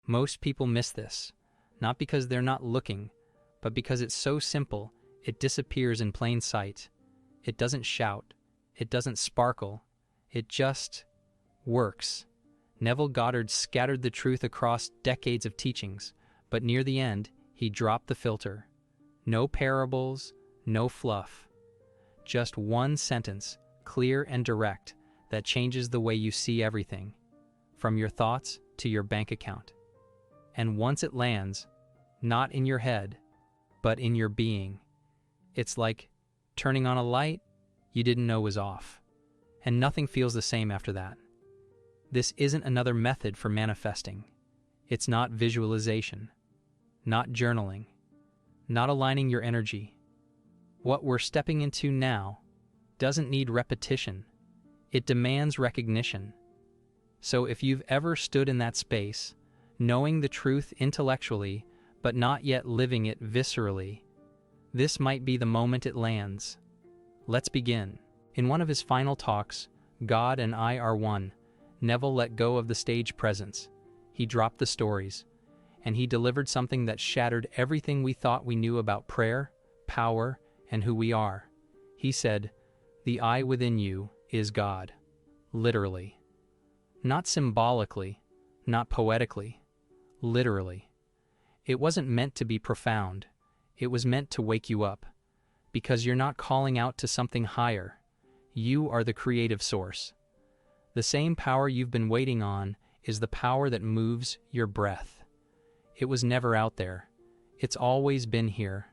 Most people miss this, not because they're not looking, but because it's so simple, it disappears in plain sight. It doesn't shout, it doesn't sparkle, it just works. Neville Goddard scattered the truth across decades of teachings, but near the end, he dropped the filter. No parables, no fluff. Just one sentence, clear and direct, that changes the way you see everything, from your thoughts to your bank account. And once it lands, not in your head, but in your being, it's like turning on a light you didn't know was off, and nothing feels the same after that. This isn't another method for manifesting. It's not visualization, not journaling, not aligning your energy. What we're stepping into now doesn't need repetition. It demands recognition. So if you've ever stood in that space, knowing the truth intellectually, but not yet living it viscerally, this might be the moment it lands. Let's begin. In one of his final talks, God and I Are One, Neville let go of the stage presence. He dropped the stories, and he delivered something that shattered everything we thought we knew about prayer, power, and who we are. He said, "The I within you is God." Literally. Not symbolically, not poetically. Literally. It wasn't meant to be profound. It was meant to wake you up. Because you're not calling out to something higher. You are the creative source. The same power you've been waiting on is the power that moves your breath. It was never out there. It's always been here.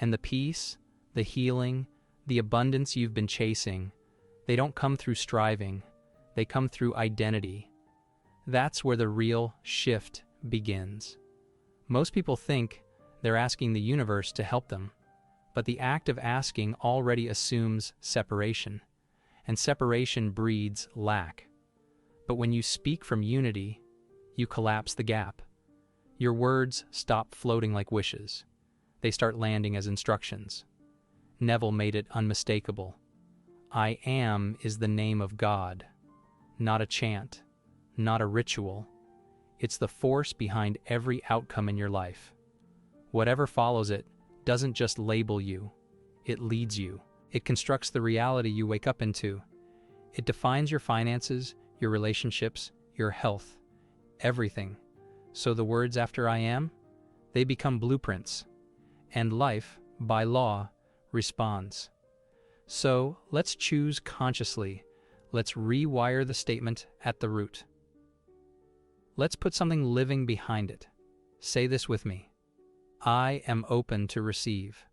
And the peace, the healing, the abundance you've been chasing, they don't come through striving. They come through identity. That's where the real shift begins. Most people think they're asking the universe to help them, but the act of asking already assumes separation, and separation breeds lack. But when you speak from unity, you collapse the gap. Your words stop floating like wishes. They start landing as instructions. Neville made it unmistakable. I am is the name of God, not a chant, not a ritual. It's the force behind every outcome in your life. Whatever follows it doesn't just label you, it leads you. It constructs the reality you wake up into. It defines your finances, your relationships, your health, everything. So the words after I am, they become blueprints. And life, by law, responds. So let's choose consciously. Let's rewire the statement at the root. Let's put something living behind it. Say this with me. I am open to receive.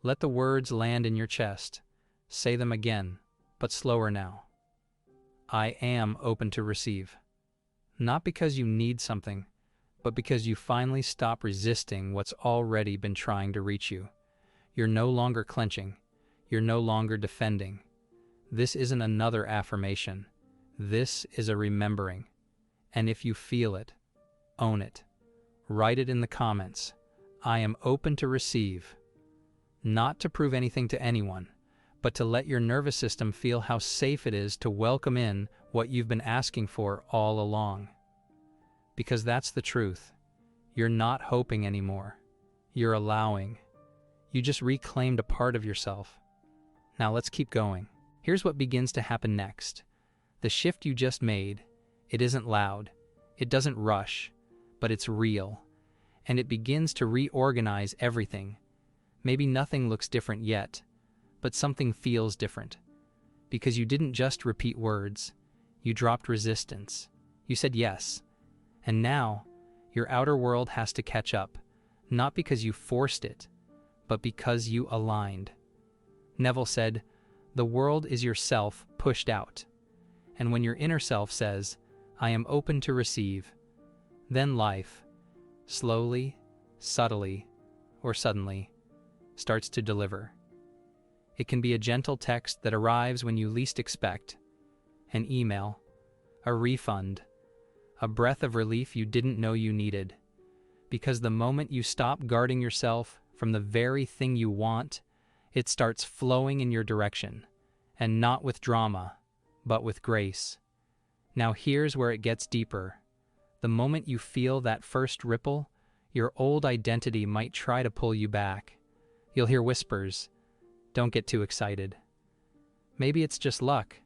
Let the words land in your chest. Say them again, but slower now. I am open to receive. Not because you need something, but because you finally stop resisting what's already been trying to reach you. You're no longer clenching. You're no longer defending. This isn't another affirmation. This is a remembering. And if you feel it, own it. Write it in the comments. I am open to receive. Not to prove anything to anyone, but to let your nervous system feel how safe it is to welcome in what you've been asking for all along. Because that's the truth. You're not hoping anymore. You're allowing. You just reclaimed a part of yourself. Now let's keep going. Here's what begins to happen next. The shift you just made, it isn't loud. It doesn't rush, but it's real. And it begins to reorganize everything. Maybe nothing looks different yet, but something feels different. Because you didn't just repeat words. You dropped resistance. You said yes. And now, your outer world has to catch up, not because you forced it, but because you aligned. Neville said, the world is yourself pushed out. And when your inner self says, I am open to receive, then life, slowly, subtly, or suddenly, starts to deliver. It can be a gentle text that arrives when you least expect, an email, a refund, a breath of relief you didn't know you needed. Because the moment you stop guarding yourself from the very thing you want, it starts flowing in your direction, and not with drama, but with grace. Now here's where it gets deeper. The moment you feel that first ripple, your old identity might try to pull you back. You'll hear whispers. Don't get too excited. Maybe it's just luck.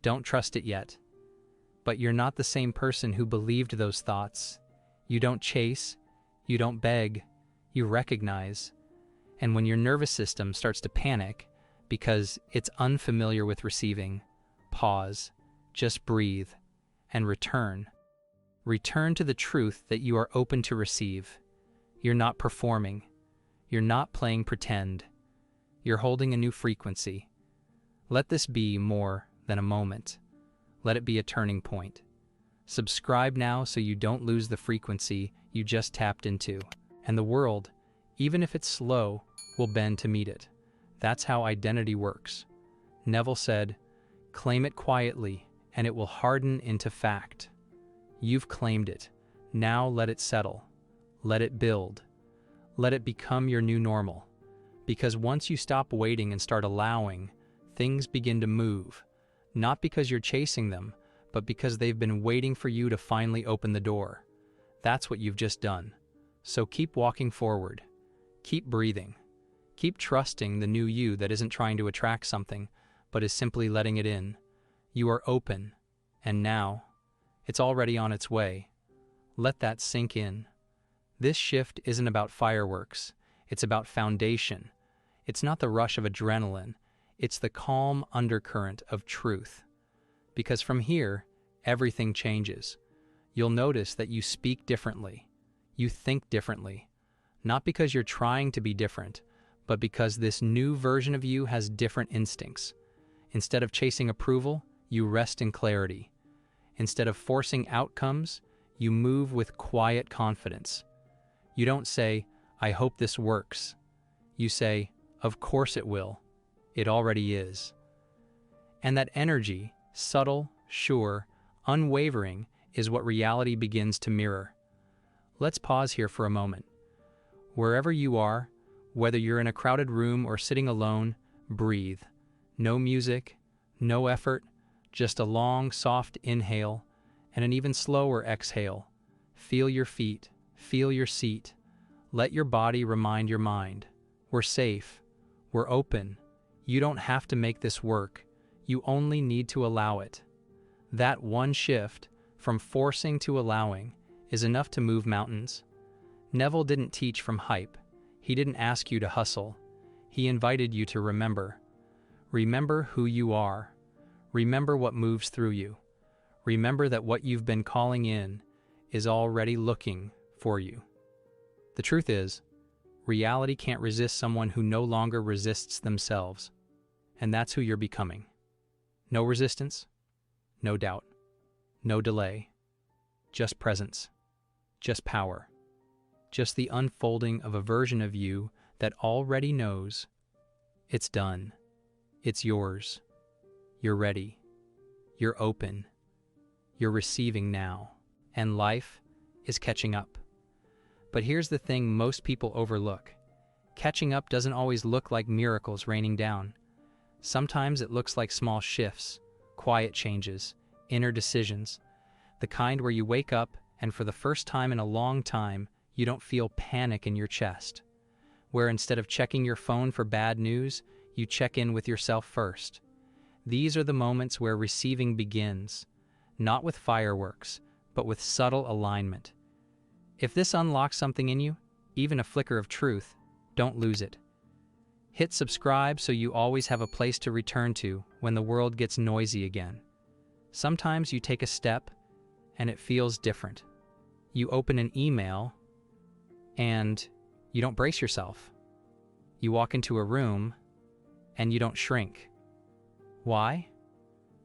Don't trust it yet. But you're not the same person who believed those thoughts. You don't chase, you don't beg, you recognize. And when your nervous system starts to panic because it's unfamiliar with receiving, pause, just breathe, and return. Return to the truth that you are open to receive. You're not performing. You're not playing pretend. You're holding a new frequency. Let this be more than a moment. Let it be a turning point. Subscribe now so you don't lose the frequency you just tapped into. And the world, even if it's slow, will bend to meet it. That's how identity works. Neville said, "Claim it quietly, and it will harden into fact." You've claimed it. Now let it settle. Let it build. Let it become your new normal. Because once you stop waiting and start allowing, things begin to move. Not because you're chasing them, but because they've been waiting for you to finally open the door. That's what you've just done. So keep walking forward. Keep breathing. Keep trusting the new you that isn't trying to attract something, but is simply letting it in. You are open, and now, it's already on its way. Let that sink in. This shift isn't about fireworks. It's about foundation. It's not the rush of adrenaline. It's the calm undercurrent of truth. Because from here, everything changes. You'll notice that you speak differently. You think differently. Not because you're trying to be different, but because this new version of you has different instincts. Instead of chasing approval, you rest in clarity. Instead of forcing outcomes, you move with quiet confidence. You don't say, "I hope this works." You say, "Of course it will. It already is." And that energy, subtle, sure, unwavering, is what reality begins to mirror. Let's pause here for a moment. Wherever you are, whether you're in a crowded room or sitting alone, breathe. No music, no effort, just a long, soft inhale and an even slower exhale. Feel your feet, feel your seat. Let your body remind your mind. We're safe. We're open. You don't have to make this work. You only need to allow it. That one shift, from forcing to allowing, is enough to move mountains. Neville didn't teach from hype. He didn't ask you to hustle. He invited you to remember. Remember who you are. Remember what moves through you. Remember that what you've been calling in is already looking for you. The truth is, reality can't resist someone who no longer resists themselves. And that's who you're becoming. No resistance, no doubt, no delay, just presence, just power, just the unfolding of a version of you that already knows it's done, it's yours, you're ready, you're open, you're receiving now, and life is catching up. But here's the thing most people overlook. Catching up doesn't always look like miracles raining down. Sometimes it looks like small shifts, quiet changes, inner decisions, the kind where you wake up and for the first time in a long time, you don't feel panic in your chest. Where instead of checking your phone for bad news, you check in with yourself first. These are the moments where receiving begins, not with fireworks, but with subtle alignment. If this unlocks something in you, even a flicker of truth, don't lose it. Hit subscribe so you always have a place to return to when the world gets noisy again. Sometimes you take a step and it feels different. You open an email and you don't brace yourself. You walk into a room and you don't shrink. Why?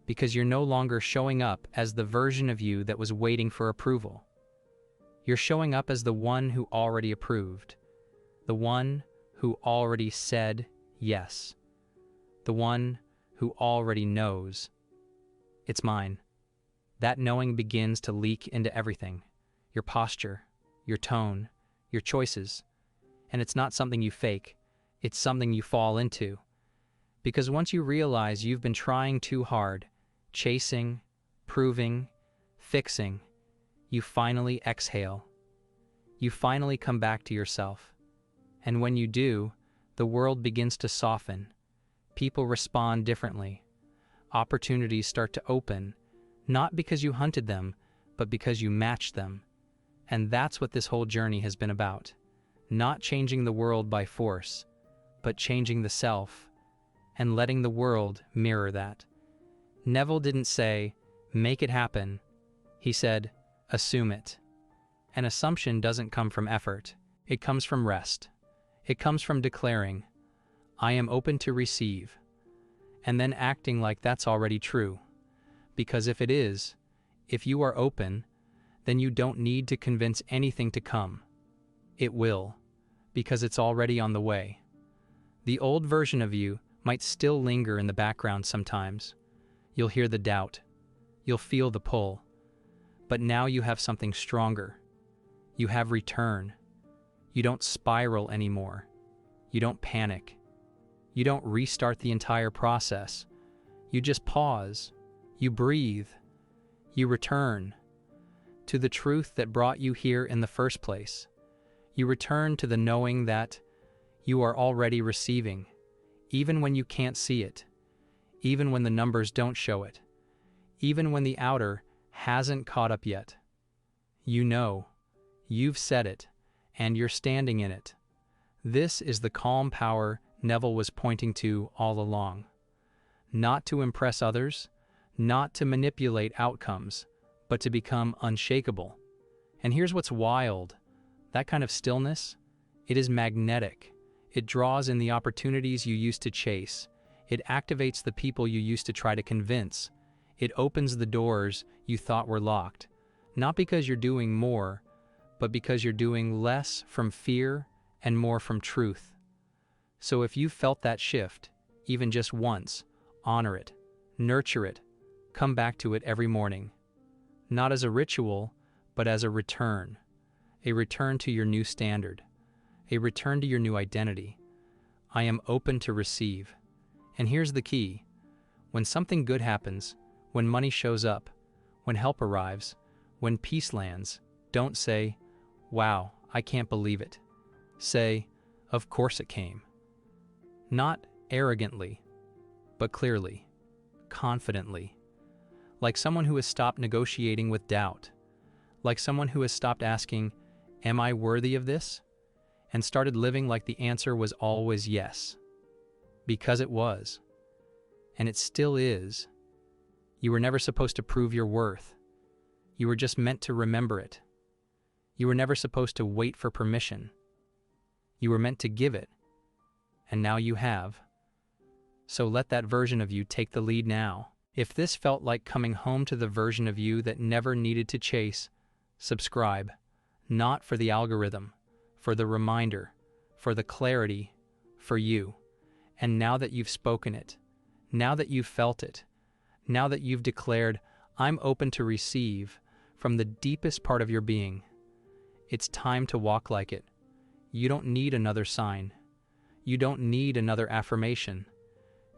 Because you're no longer showing up as the version of you that was waiting for approval. You're showing up as the one who already approved, the one who already said yes, the one who already knows. It's mine. That knowing begins to leak into everything, your posture, your tone, your choices. And it's not something you fake, it's something you fall into. Because once you realize you've been trying too hard, chasing, proving, fixing, you finally exhale. You finally come back to yourself. And when you do, the world begins to soften. People respond differently. Opportunities start to open, not because you hunted them, but because you matched them. And that's what this whole journey has been about. Not changing the world by force, but changing the self, and letting the world mirror that. Neville didn't say, make it happen. He said, assume it. An assumption doesn't come from effort. It comes from rest. It comes from declaring, I am open to receive, and then acting like that's already true. Because if it is, if you are open, then you don't need to convince anything to come. It will, because it's already on the way. The old version of you might still linger in the background sometimes. You'll hear the doubt. You'll feel the pull. But now you have something stronger. You have return. You don't spiral anymore. You don't panic. You don't restart the entire process. You just pause. You breathe. You return to the truth that brought you here in the first place. You return to the knowing that you are already receiving, even when you can't see it, even when the numbers don't show it, even when the outer hasn't caught up yet. You know, you've said it, and you're standing in it. This is the calm power Neville was pointing to all along. Not to impress others, not to manipulate outcomes, but to become unshakable. And here's what's wild. That kind of stillness, it is magnetic. It draws in the opportunities you used to chase. It activates the people you used to try to convince. It opens the doors you thought were locked. Not because you're doing more, but because you're doing less from fear and more from truth. So if you felt that shift, even just once, honor it, nurture it, come back to it every morning. Not as a ritual, but as a return to your new standard, a return to your new identity. I am open to receive. And here's the key. When something good happens, when money shows up, when help arrives, when peace lands, don't say, wow, I can't believe it. Say, of course it came. Not arrogantly, but clearly, confidently. Like someone who has stopped negotiating with doubt. Like someone who has stopped asking, am I worthy of this? And started living like the answer was always yes. Because it was. And it still is. You were never supposed to prove your worth. You were just meant to remember it. You were never supposed to wait for permission. You were meant to give it. And now you have. So let that version of you take the lead now. If this felt like coming home to the version of you that never needed to chase, subscribe. Not for the algorithm, for the reminder, for the clarity, for you. And now that you've spoken it, now that you've felt it, now that you've declared, I'm open to receive from the deepest part of your being, it's time to walk like it. You don't need another sign. You don't need another affirmation.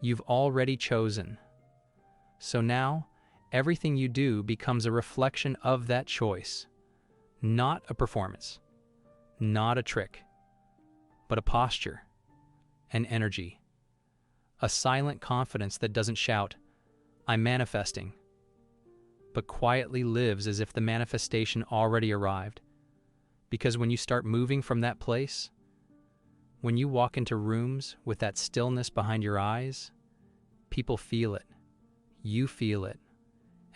You've already chosen. So now, everything you do becomes a reflection of that choice. Not a performance, not a trick, but a posture, an energy, a silent confidence that doesn't shout, I'm manifesting, but quietly lives as if the manifestation already arrived. Because when you start moving from that place, when you walk into rooms with that stillness behind your eyes, people feel it, you feel it,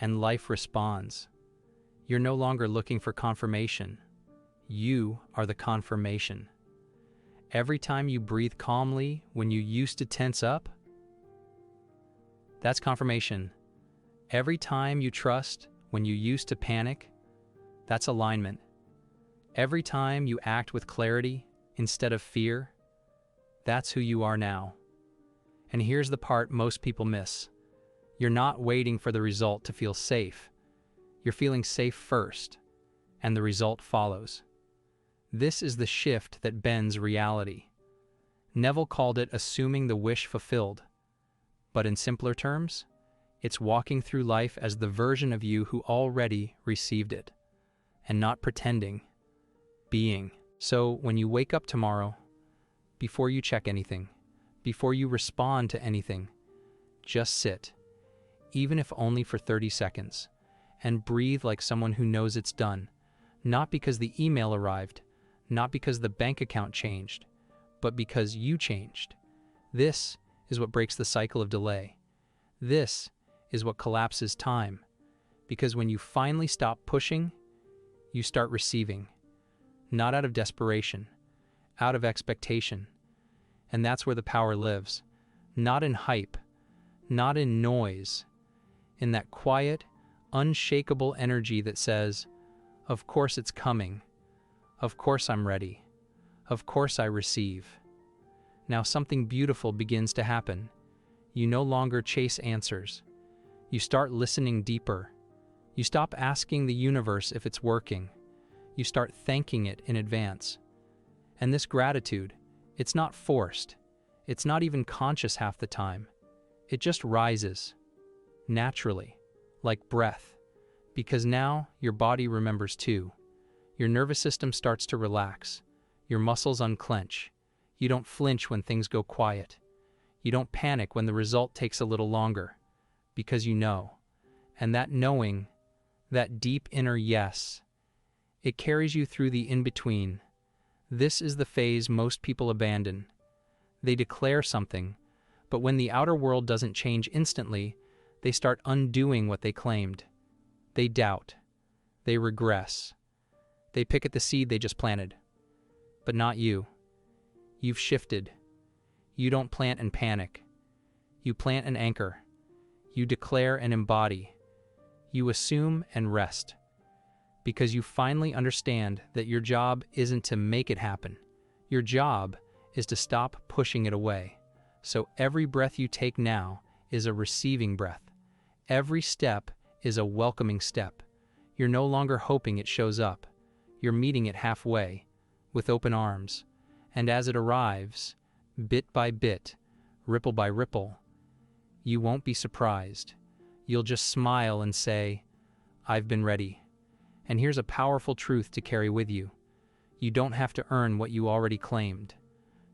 and life responds. You're no longer looking for confirmation. You are the confirmation. Every time you breathe calmly when you used to tense up, that's confirmation. Every time you trust when you used to panic, that's alignment. Every time you act with clarity instead of fear, that's who you are now. And here's the part most people miss. You're not waiting for the result to feel safe. You're feeling safe first, and the result follows. This is the shift that bends reality. Neville called it assuming the wish fulfilled. But in simpler terms, it's walking through life as the version of you who already received it. and not pretending, being. So when you wake up tomorrow, before you check anything, before you respond to anything, just sit, even if only for 30 seconds, and breathe like someone who knows it's done, not because the email arrived, not because the bank account changed, but because you changed. This is what breaks the cycle of delay. This is what collapses time, because when you finally stop pushing, you start receiving, not out of desperation, out of expectation. And that's where the power lives, not in hype, not in noise, in that quiet, unshakable energy that says, of course it's coming, of course I'm ready, of course I receive. Now something beautiful begins to happen. You no longer chase answers. You start listening deeper. You stop asking the universe if it's working. You start thanking it in advance. And this gratitude, it's not forced. It's not even conscious half the time. It just rises, naturally, like breath, because now your body remembers too. Your nervous system starts to relax. Your muscles unclench. You don't flinch when things go quiet. You don't panic when the result takes a little longer, because you know. And that knowing, that deep inner yes, it carries you through the in-between. This is the phase most people abandon. They declare something, but when the outer world doesn't change instantly, they start undoing what they claimed. They doubt. They regress. They pick at the seed they just planted. But not you. You've shifted. You don't plant and panic. You plant and anchor. You declare and embody. You assume and rest. Because you finally understand that your job isn't to make it happen. Your job is to stop pushing it away. So every breath you take now is a receiving breath. Every step is a welcoming step. You're no longer hoping it shows up. You're meeting it halfway, with open arms. And as it arrives, bit by bit, ripple by ripple, you won't be surprised. You'll just smile and say, I've been ready. And here's a powerful truth to carry with you. You don't have to earn what you already claimed.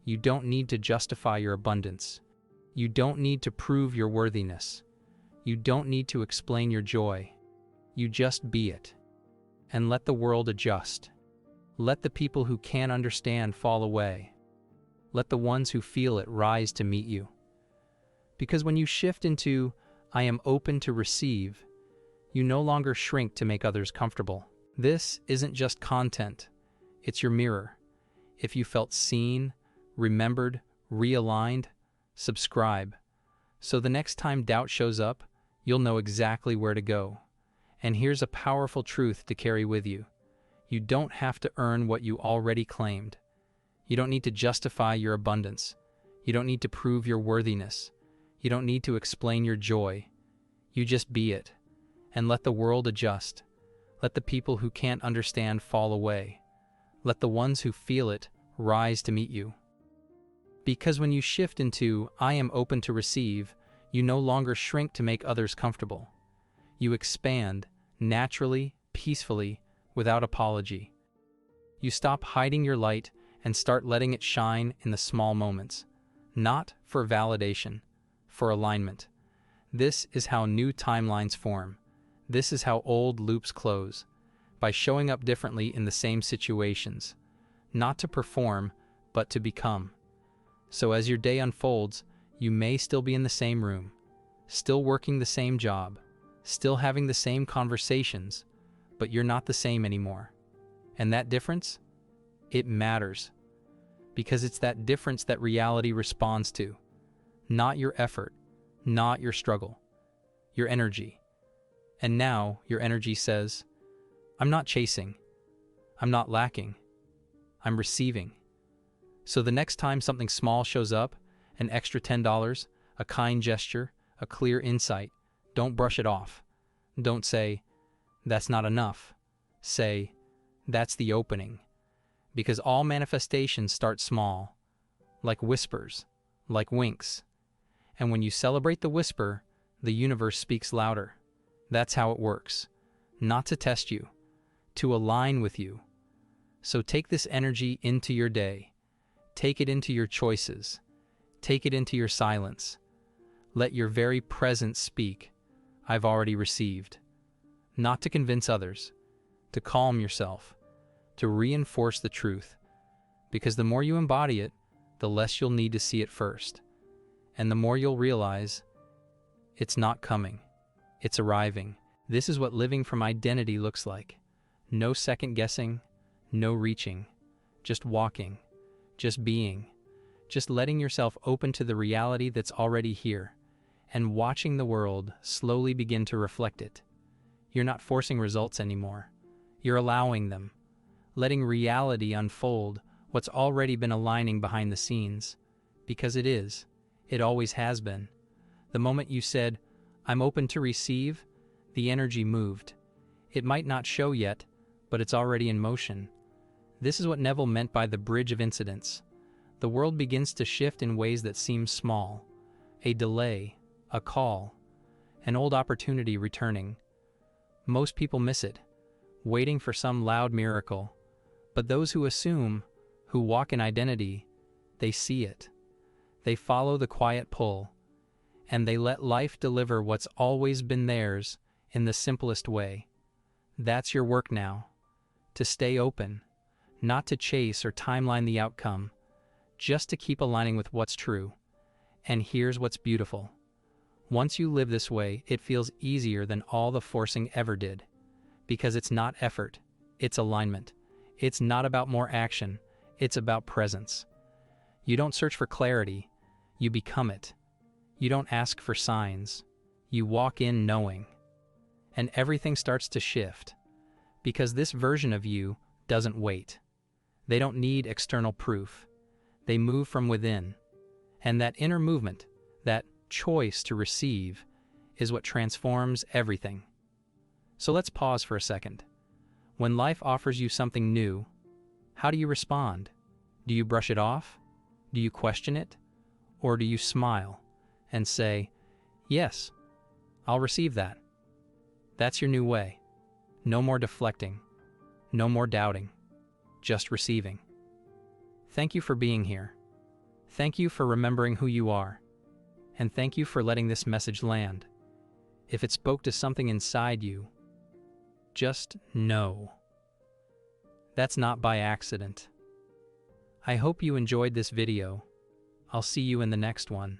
You don't need to justify your abundance. You don't need to prove your worthiness. You don't need to explain your joy. You just be it. And let the world adjust. Let the people who can't understand fall away. Let the ones who feel it rise to meet you. Because when you shift into, I am open to receive, you no longer shrink to make others comfortable. This isn't just content. It's your mirror. If you felt seen, remembered, realigned, subscribe. So the next time doubt shows up, you'll know exactly where to go. And here's a powerful truth to carry with you. You don't have to earn what you already claimed. You don't need to justify your abundance. You don't need to prove your worthiness. You don't need to explain your joy. You just be it. And let the world adjust. Let the people who can't understand fall away. Let the ones who feel it rise to meet you. Because when you shift into, I am open to receive, you no longer shrink to make others comfortable. You expand, naturally, peacefully, without apology. You stop hiding your light and start letting it shine in the small moments. Not for validation, for alignment. This is how new timelines form. This is how old loops close. By showing up differently in the same situations. Not to perform, but to become. So as your day unfolds, you may still be in the same room, still working the same job, still having the same conversations, but you're not the same anymore. And that difference? It matters. Because it's that difference that reality responds to. Not your effort, not your struggle, your energy. And now your energy says, I'm not chasing, I'm not lacking, I'm receiving. So the next time something small shows up, an extra $10, a kind gesture, a clear insight, don't brush it off. Don't say, that's not enough. Say, that's the opening. Because all manifestations start small, like whispers, like winks. And when you celebrate the whisper, the universe speaks louder. That's how it works. Not to test you, to align with you. So take this energy into your day. Take it into your choices. Take it into your silence. Let your very presence speak. I've already received. Not to convince others, to calm yourself, to reinforce the truth. Because the more you embody it, the less you'll need to see it first. And the more you'll realize it's not coming, it's arriving. This is what living from identity looks like. No second guessing, no reaching, just walking, just being, just letting yourself open to the reality that's already here, and watching the world slowly begin to reflect it. You're not forcing results anymore. You're allowing them, letting reality unfold what's already been aligning behind the scenes, because it is. It always has been. The moment you said, I'm open to receive, the energy moved. It might not show yet, but it's already in motion. This is what Neville meant by the bridge of incidents. The world begins to shift in ways that seem small. A delay, a call, an old opportunity returning. Most people miss it, waiting for some loud miracle. But those who assume, who walk in identity, they see it. They follow the quiet pull, and they let life deliver what's always been theirs in the simplest way. That's your work now. To stay open, not to chase or timeline the outcome, just to keep aligning with what's true. And here's what's beautiful. Once you live this way, it feels easier than all the forcing ever did. Because it's not effort, it's alignment. It's not about more action, it's about presence. You don't search for clarity, you become it. You don't ask for signs, you walk in knowing. And everything starts to shift. Because this version of you doesn't wait. They don't need external proof. They move from within. And that inner movement, that choice to receive, is what transforms everything. So let's pause for a second. When life offers you something new, how do you respond? Do you brush it off? Do you question it? Or do you smile and say, yes, I'll receive that? That's your new way. No more deflecting. No more doubting. Just receiving. Thank you for being here. Thank you for remembering who you are. And thank you for letting this message land. If it spoke to something inside you, just know. That's not by accident. I hope you enjoyed this video. I'll see you in the next one.